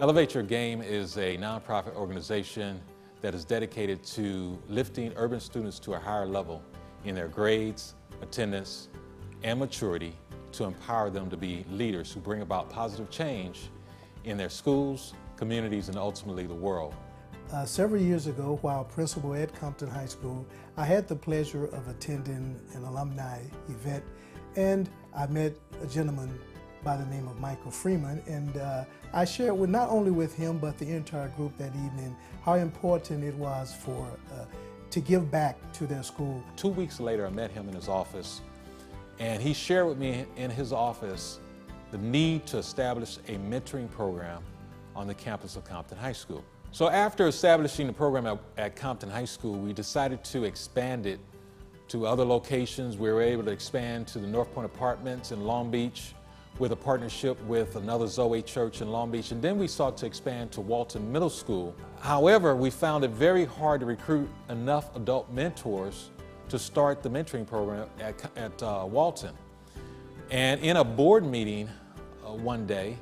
Elevate Your Game is a nonprofit organization that is dedicated to lifting urban students to a higher level in their grades, attendance, and maturity to empower them to be leaders who bring about positive change in their schools, communities, and ultimately the world. Several years ago, while principal at Compton High School, I had the pleasure of attending an alumni event, and I met a gentleman by the name of Michael Freeman, and I shared with not only with him but the entire group that evening how important it was to give back to their school. 2 weeks later, I met him in his office, and he shared with me in his office the need to establish a mentoring program on the campus of Compton High School. So after establishing the program at Compton High School, we decided to expand it to other locations. We were able to expand to the North Point Apartments in Long Beach with a partnership with another Zoe Church in Long Beach, and then we sought to expand to Walton Middle School. However, we found it very hard to recruit enough adult mentors to start the mentoring program at Walton. And in a board meeting one day,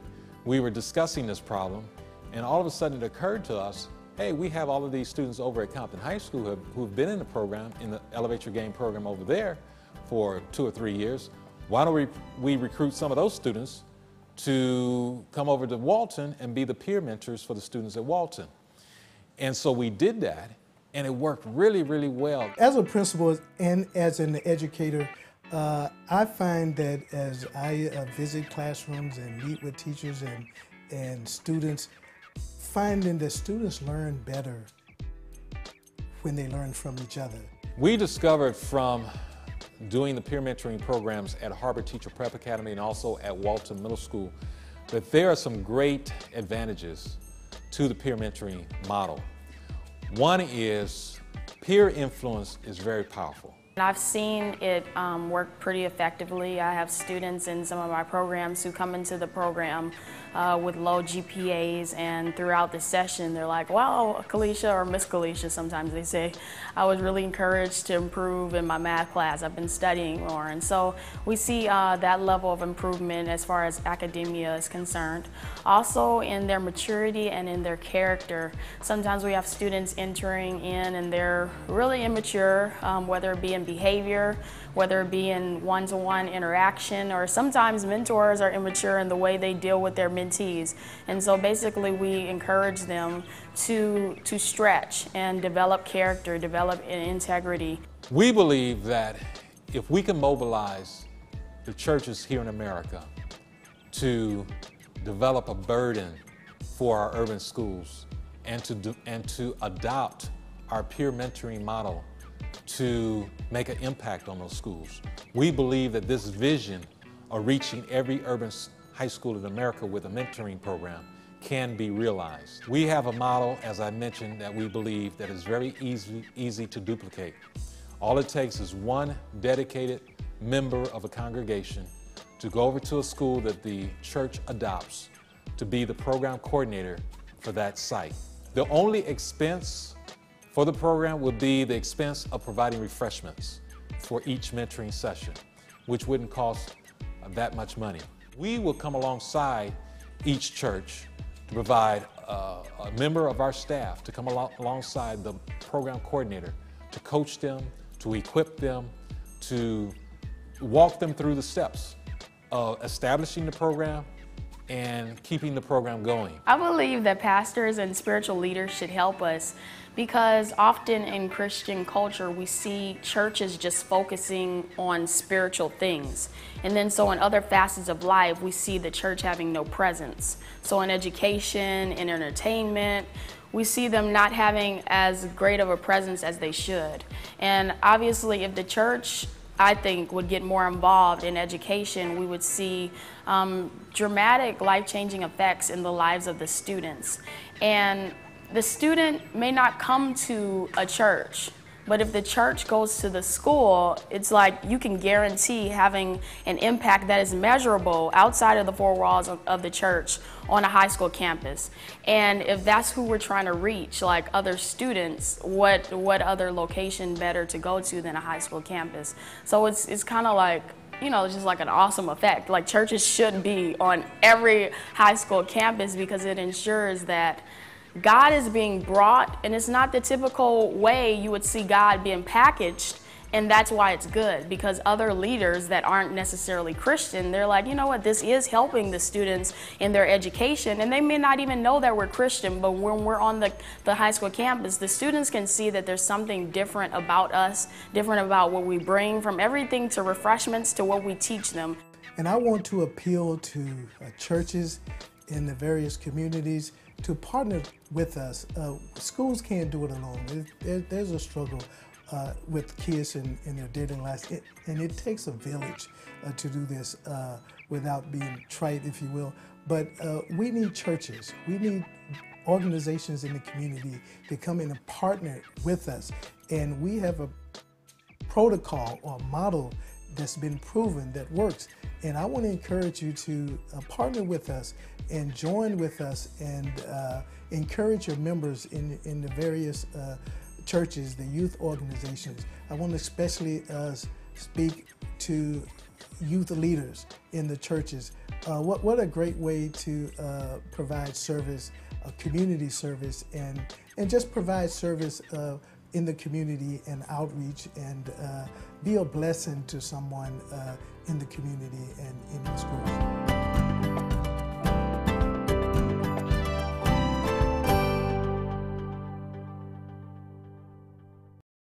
we were discussing this problem, and all of a sudden it occurred to us, hey, we have all of these students over at Compton High School who've been in the program, in the Elevate Your Game program over there for 2 or 3 years. Why don't we recruit some of those students to come over to Walton and be the peer mentors for the students at Walton? And so we did that, and it worked really, really well. As a principal and as an educator, I find that as I visit classrooms and meet with teachers and students, finding that students learn better when they learn from each other. We discovered from doing the peer mentoring programs at Harbor Teacher Prep Academy and also at Walton Middle School that there are some great advantages to the peer mentoring model. One is peer influence is very powerful. I've seen it work pretty effectively. I have students in some of my programs who come into the program with low GPAs, and throughout the session they're like, wow, Kalisha, or Miss Kalisha sometimes they say, I was really encouraged to improve in my math class. I've been studying more. And so we see that level of improvement as far as academia is concerned. Also in their maturity and in their character. Sometimes we have students entering in and they're really immature, whether it be in behavior, whether it be in one-to-one interaction, or sometimes mentors are immature in the way they deal with their mentees. And so basically we encourage them to stretch and develop character, develop integrity. We believe that if we can mobilize the churches here in America to develop a burden for our urban schools and to adopt our peer mentoring model to make an impact on those schools. We believe that this vision of reaching every urban high school in America with a mentoring program can be realized. We have a model, as I mentioned, that we believe that is very easy to duplicate. All it takes is one dedicated member of a congregation to go over to a school that the church adopts to be the program coordinator for that site. The only expense for the program would be the expense of providing refreshments for each mentoring session, which wouldn't cost that much money. We will come alongside each church to provide a member of our staff to come alongside the program coordinator to coach them, to equip them, to walk them through the steps of establishing the program and keeping the program going. I believe that pastors and spiritual leaders should help us, because often in Christian culture we see churches just focusing on spiritual things, and then so in other facets of life we see the church having no presence. So in education, in entertainment, we see them not having as great of a presence as they should. And obviously if the church, I think, would get more involved in education, we would see dramatic life-changing effects in the lives of the students. And the student may not come to a church, but if the church goes to the school, it's like you can guarantee having an impact that is measurable outside of the four walls of the church on a high school campus. And if that's who we're trying to reach, like other students, what other location better to go to than a high school campus? So it's kind of like just like an awesome effect. Like churches should be on every high school campus because it ensures that God is being brought, and it's not the typical way you would see God being packaged. And that's why it's good, because other leaders that aren't necessarily Christian, they're like, you know what, this is helping the students in their education. And they may not even know that we're Christian, but when we're on the high school campus, the students can see that there's something different about us, different about what we bring, from everything to refreshments to what we teach them. And I want to appeal to churches in the various communities to partner with us. Schools can't do it alone. There's a struggle with kids in their daily lives, and it takes a village to do this without being trite, if you will. But we need churches, we need organizations in the community to come in and partner with us, and we have a protocol or model that's been proven that works. And I want to encourage you to partner with us and join with us and encourage your members in the various churches, the youth organizations. I want to especially speak to youth leaders in the churches. What a great way to provide service, community service, and just provide service in the community and outreach, and be a blessing to someone in the community and in the schools.